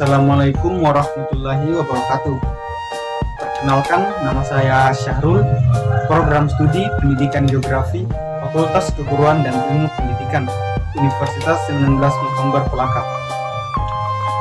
Assalamualaikum warahmatullahi wabarakatuh. Perkenalkan, nama saya Syahrul, program studi Pendidikan Geografi, Fakultas Keguruan dan Ilmu Pendidikan, Universitas 19 November Kolaka.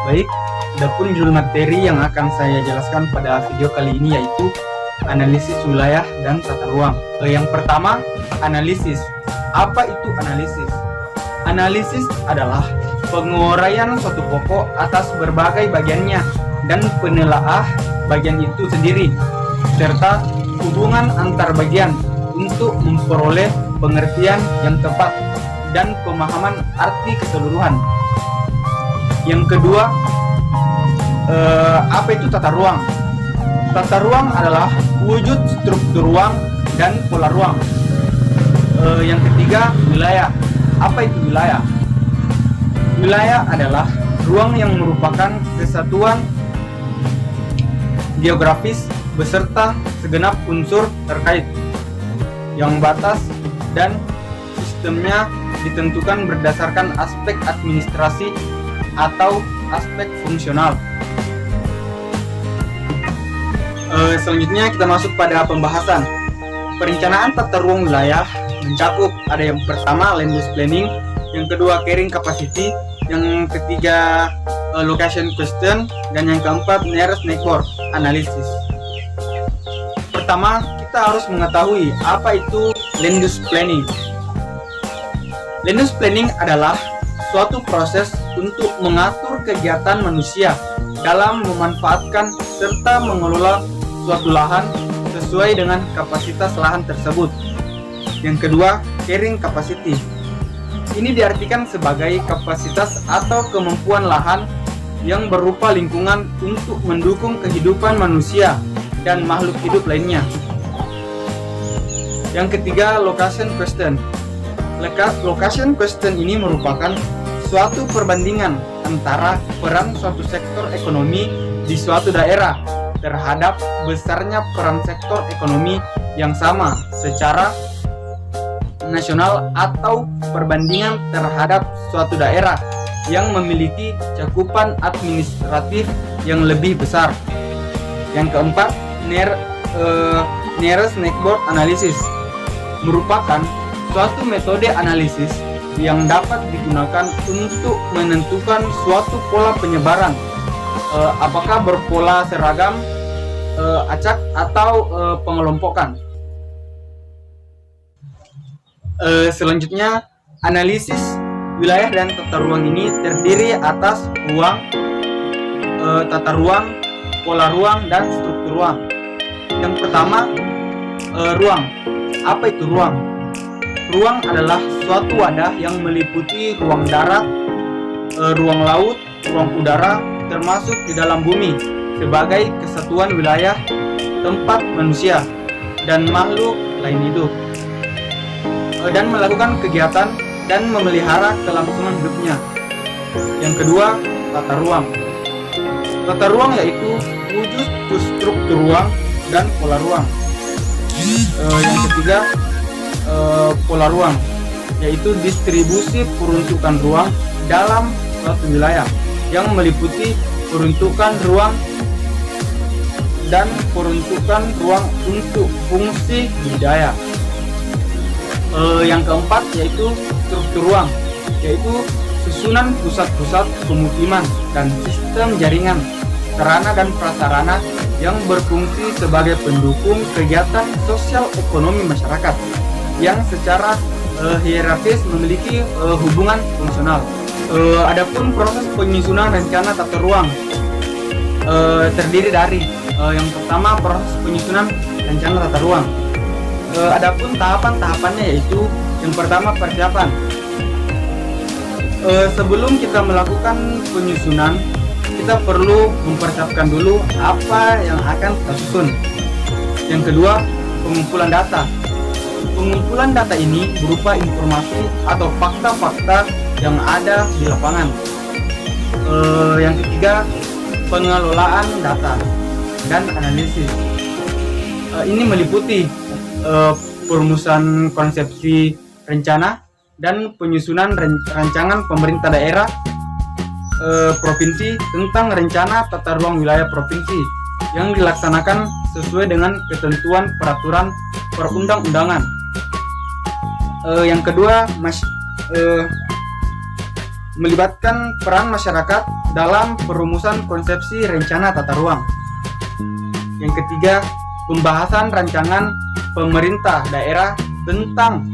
Baik, adapun judul materi yang akan saya jelaskan pada video kali ini yaitu analisis wilayah dan tata ruang. Yang pertama, analisis. Apa itu analisis? Analisis adalah penguraian suatu pokok atas berbagai bagiannya dan penelaah bagian itu sendiri, serta hubungan antar bagian untuk memperoleh pengertian yang tepat dan pemahaman arti keseluruhan. Yang kedua, apa itu tata ruang? Tata ruang adalah wujud struktur ruang dan pola ruang. Yang ketiga, wilayah. Apa itu wilayah? Wilayah adalah ruang yang merupakan kesatuan geografis beserta segenap unsur terkait, yang batas dan sistemnya ditentukan berdasarkan aspek administrasi atau aspek fungsional. Selanjutnya kita masuk pada pembahasan. Perencanaan tata ruang wilayah mencakup ada yang pertama land use planning, yang kedua carrying capacity, yang ketiga location question, dan yang keempat nearest neighbor analysis. Pertama, kita harus mengetahui apa itu land use planning. Land use planning adalah suatu proses untuk mengatur kegiatan manusia dalam memanfaatkan serta mengelola suatu lahan sesuai dengan kapasitas lahan tersebut. Yang kedua, carrying capacity. Ini diartikan sebagai kapasitas atau kemampuan lahan yang berupa lingkungan untuk mendukung kehidupan manusia dan makhluk hidup lainnya. Yang ketiga, location question. Location question ini merupakan suatu perbandingan antara peran suatu sektor ekonomi di suatu daerah terhadap besarnya peran sektor ekonomi yang sama secara nasional atau perbandingan terhadap suatu daerah yang memiliki cakupan administratif yang lebih besar. Yang keempat, nearest neighbor analysis merupakan suatu metode analisis yang dapat digunakan untuk menentukan suatu pola penyebaran, apakah berpola seragam, acak, atau pengelompokan. Selanjutnya, analisis wilayah dan tata ruang ini terdiri atas ruang, tata ruang, pola ruang, dan struktur ruang. Yang pertama, ruang. Apa itu ruang? Ruang adalah suatu wadah yang meliputi ruang darat, ruang laut, ruang udara, termasuk di dalam bumi sebagai kesatuan wilayah tempat manusia dan makhluk lain hidup, dan melakukan kegiatan dan memelihara kelangsungan hidupnya. Yang kedua, tata ruang. Tata ruang yaitu wujud struktur ruang dan pola ruang. Yang ketiga, pola ruang yaitu distribusi peruntukan ruang dalam suatu wilayah yang meliputi peruntukan ruang dan peruntukan ruang untuk fungsi budidaya. Yang keempat yaitu struktur ruang, yaitu susunan pusat-pusat pemukiman dan sistem jaringan sarana dan prasarana yang berfungsi sebagai pendukung kegiatan sosial ekonomi masyarakat yang secara hierarkis memiliki hubungan fungsional. Adapun proses penyusunan rencana tata ruang terdiri dari yang pertama, proses penyusunan rencana tata ruang. Adapun tahapan-tahapannya yaitu yang pertama, persiapan. Sebelum kita melakukan penyusunan, kita perlu mempersiapkan dulu apa yang akan kita susun. Yang kedua, pengumpulan data. Pengumpulan data ini berupa informasi atau fakta-fakta yang ada di lapangan. Yang ketiga, pengelolaan data dan analisis. Ini meliputi perumusan konsepsi rencana dan penyusunan rancangan pemerintah daerah provinsi tentang rencana tata ruang wilayah provinsi yang dilaksanakan sesuai dengan ketentuan peraturan perundang-undangan. Yang kedua, melibatkan peran masyarakat dalam perumusan konsepsi rencana tata ruang. Yang ketiga, pembahasan rancangan pemerintah daerah tentang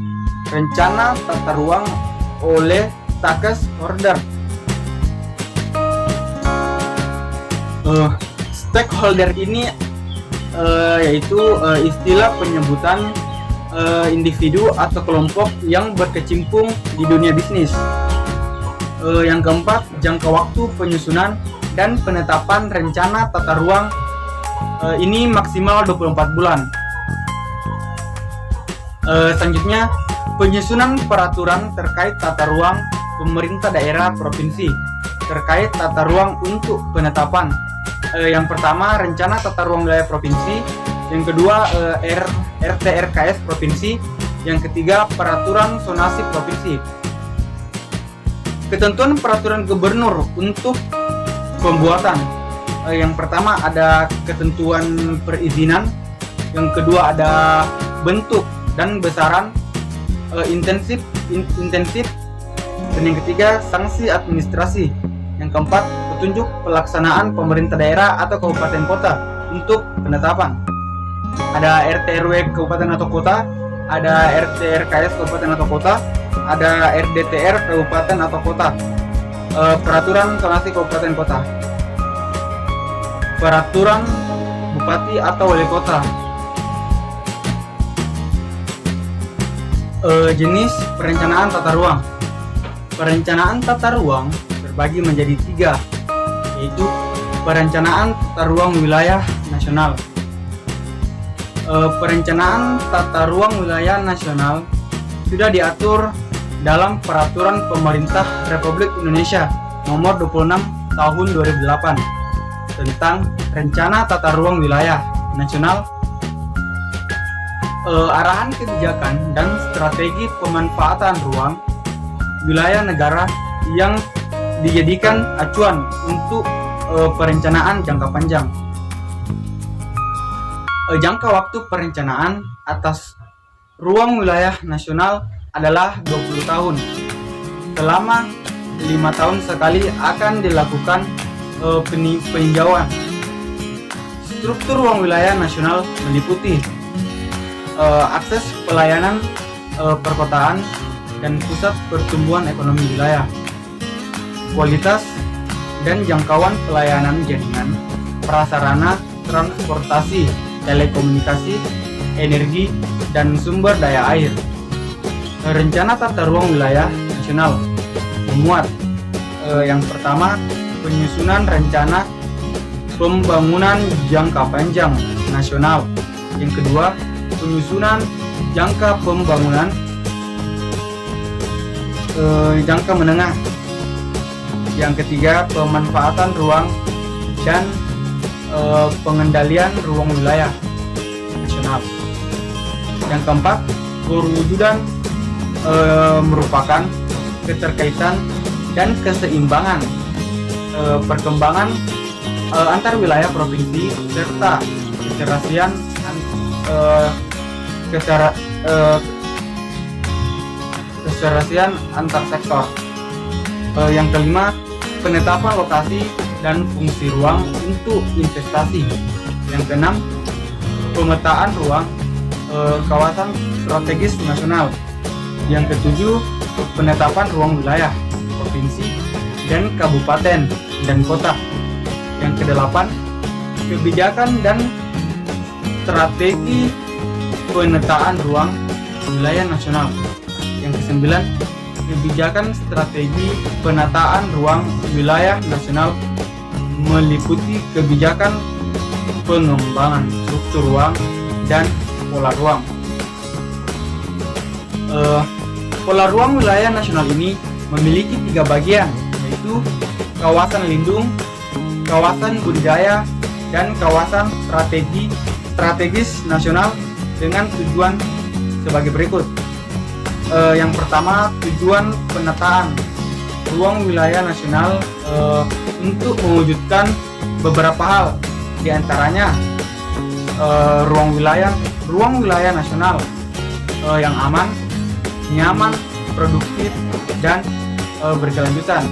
rencana tata ruang oleh stakeholder. Stakeholder ini yaitu istilah penyebutan individu atau kelompok yang berkecimpung di dunia bisnis. Yang keempat, jangka waktu penyusunan dan penetapan rencana tata ruang ini maksimal 24 bulan. Selanjutnya, penyusunan peraturan terkait tata ruang pemerintah daerah provinsi terkait tata ruang untuk penetapan. Yang pertama, rencana tata ruang wilayah provinsi. Yang kedua, RTRKS provinsi. Yang ketiga, peraturan zonasi provinsi. Ketentuan peraturan gubernur untuk pembuatan. Yang pertama ada ketentuan perizinan. Yang kedua ada bentuk dan besaran intensif. Dan yang ketiga, sanksi administrasi. Yang keempat, petunjuk pelaksanaan pemerintah daerah atau kabupaten kota untuk penetapan. Ada RT/RW kabupaten atau kota, ada RTRKS kabupaten atau kota, ada RDTR kabupaten atau kota, peraturan zonasi kabupaten kota, peraturan bupati atau wali kota. Jenis perencanaan tata ruang. Perencanaan tata ruang terbagi menjadi 3, yaitu perencanaan tata ruang wilayah nasional. Perencanaan tata ruang wilayah nasional sudah diatur dalam Peraturan Pemerintah Republik Indonesia Nomor 26 Tahun 2008 tentang Rencana Tata Ruang Wilayah Nasional. Arahan kebijakan dan strategi pemanfaatan ruang wilayah negara yang dijadikan acuan untuk perencanaan jangka panjang. Jangka waktu perencanaan atas ruang wilayah nasional adalah 20 tahun. Selama 5 tahun sekali akan dilakukan peninjauan. Struktur ruang wilayah nasional meliputi akses pelayanan perkotaan dan pusat pertumbuhan ekonomi wilayah, kualitas dan jangkauan pelayanan jaringan, prasarana, transportasi, telekomunikasi, energi, dan sumber daya air. Rencana tata ruang wilayah nasional memuat yang pertama, penyusunan rencana pembangunan jangka panjang nasional. Yang kedua, penyusunan jangka pembangunan jangka menengah. Yang ketiga, pemanfaatan ruang dan pengendalian ruang wilayah nasional. Yang keempat, perwujudan merupakan keterkaitan dan keseimbangan perkembangan antar wilayah provinsi serta keserasian antar sektor. Yang kelima, penetapan lokasi dan fungsi ruang untuk investasi. Yang keenam, pemetaan ruang kawasan strategis nasional. Yang ketujuh, penetapan ruang wilayah provinsi dan kabupaten dan kota. Yang kedelapan, kebijakan dan strategi pemetaan ruang wilayah nasional. Yang kesembilan, kebijakan strategi penataan ruang wilayah nasional meliputi kebijakan pengembangan struktur ruang dan pola ruang. Pola ruang wilayah nasional ini memiliki 3 bagian, yaitu kawasan lindung, kawasan budidaya, dan kawasan strategis nasional dengan tujuan sebagai berikut. Yang pertama, tujuan penataan ruang wilayah nasional untuk mewujudkan beberapa hal, di antaranya ruang wilayah nasional yang aman, nyaman, produktif, dan berkelanjutan.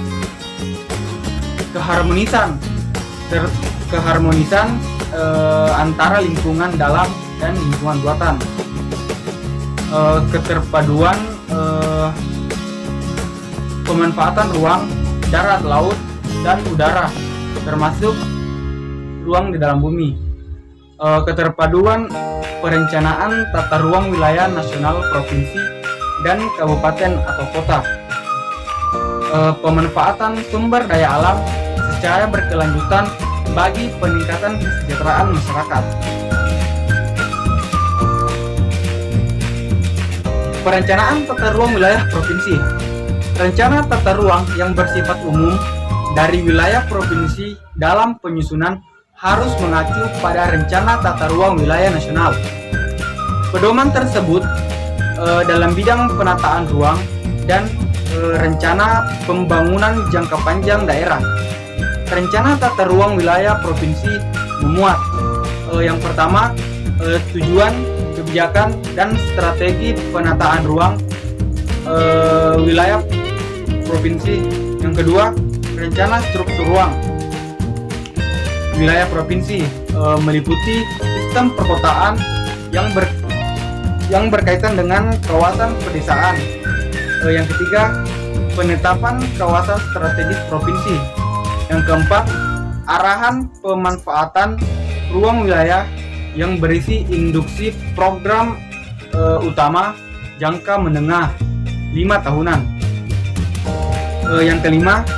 Keharmonisan antara lingkungan dalam dan lingkungan buatan. Keterpaduan pemanfaatan ruang, darat, laut, dan udara, termasuk ruang di dalam bumi. Keterpaduan perencanaan tata ruang wilayah nasional, provinsi, dan kabupaten atau kota. Pemanfaatan sumber daya alam secara berkelanjutan bagi peningkatan kesejahteraan masyarakat. Perencanaan tata ruang wilayah provinsi. Rencana tata ruang yang bersifat umum dari wilayah provinsi dalam penyusunan harus mengacu pada rencana tata ruang wilayah nasional. Pedoman tersebut dalam bidang penataan ruang dan rencana pembangunan jangka panjang daerah. Rencana tata ruang wilayah provinsi memuat yang pertama, tujuan, kebijakan, dan strategi penataan ruang wilayah provinsi. Yang kedua, rencana struktur ruang wilayah provinsi meliputi sistem perkotaan yang berkaitan dengan kawasan pedesaan. Yang ketiga, penetapan kawasan strategis provinsi. Yang keempat, arahan pemanfaatan ruang wilayah yang berisi induksi program utama jangka menengah 5 tahunan. Yang kelima,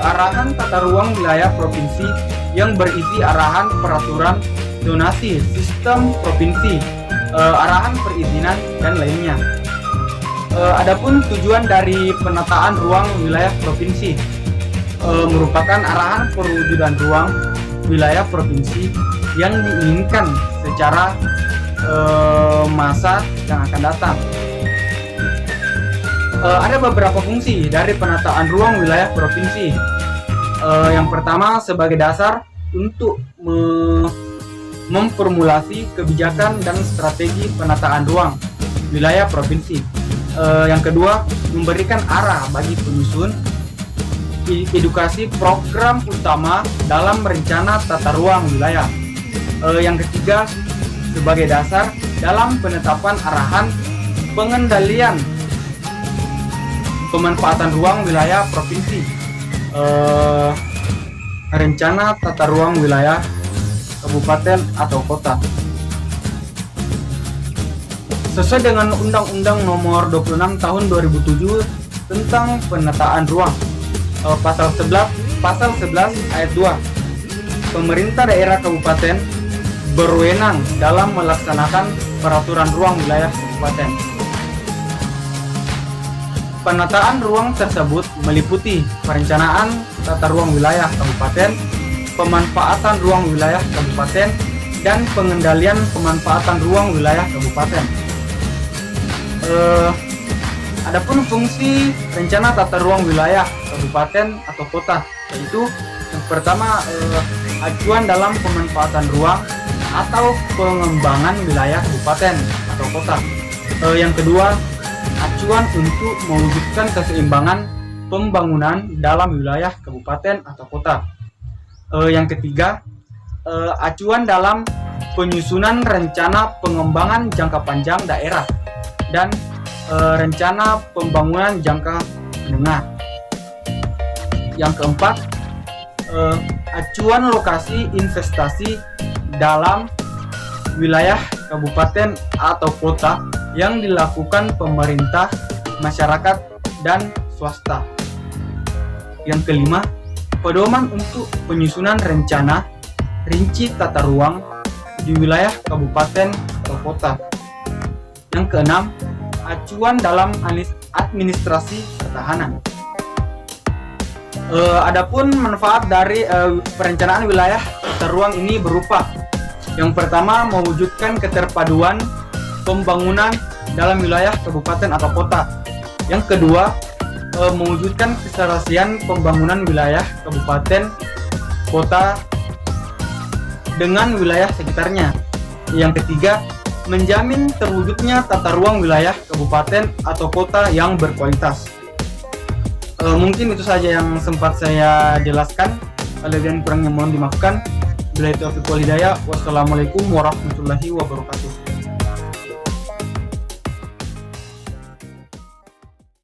arahan tata ruang wilayah provinsi yang berisi arahan peraturan zonasi sistem provinsi, arahan perizinan, dan lainnya. Adapun tujuan dari penataan ruang wilayah provinsi merupakan arahan perwujudan ruang wilayah provinsi yang diinginkan secara masa yang akan datang. Ada beberapa fungsi dari penataan ruang wilayah provinsi. Yang pertama, sebagai dasar untuk memformulasi kebijakan dan strategi penataan ruang wilayah provinsi. Yang kedua, memberikan arah bagi penyusun edukasi program utama dalam rencana tata ruang wilayah. Yang ketiga, sebagai dasar dalam penetapan arahan pengendalian pemanfaatan ruang wilayah provinsi, rencana tata ruang wilayah kabupaten atau kota. Sesuai dengan Undang-Undang Nomor 26 Tahun 2007 tentang penataan ruang, pasal 11 ayat 2, pemerintah daerah kabupaten berwenang dalam melaksanakan peraturan ruang wilayah kabupaten. Penataan ruang tersebut meliputi perencanaan tata ruang wilayah kabupaten, pemanfaatan ruang wilayah kabupaten, dan pengendalian pemanfaatan ruang wilayah kabupaten. Adapun fungsi rencana tata ruang wilayah kabupaten atau kota, yaitu yang pertama, acuan dalam pemanfaatan ruang atau pengembangan wilayah kabupaten atau kota. Yang kedua, acuan untuk mewujudkan keseimbangan pembangunan dalam wilayah kabupaten atau kota. Yang ketiga, acuan dalam penyusunan rencana pengembangan jangka panjang daerah dan rencana pembangunan jangka menengah. Yang keempat, acuan lokasi investasi dalam wilayah kabupaten atau kota yang dilakukan pemerintah, masyarakat, dan swasta. Yang kelima, pedoman untuk penyusunan rencana rinci tata ruang di wilayah kabupaten atau kota. Yang keenam, acuan dalam administrasi pertahanan. Adapun manfaat dari perencanaan wilayah tata ruang ini berupa: yang pertama, mewujudkan keterpaduan pembangunan dalam wilayah kabupaten atau kota. Yang kedua, mewujudkan keserasian pembangunan wilayah kabupaten kota dengan wilayah sekitarnya. Yang ketiga, menjamin terwujudnya tata ruang wilayah kabupaten atau kota yang berkualitas. Mungkin itu saja yang sempat saya jelaskan. Kelebihan kurangnya mohon dimaafkan. Bila taufiq wal hidayah. Wassalamualaikum warahmatullahi wabarakatuh.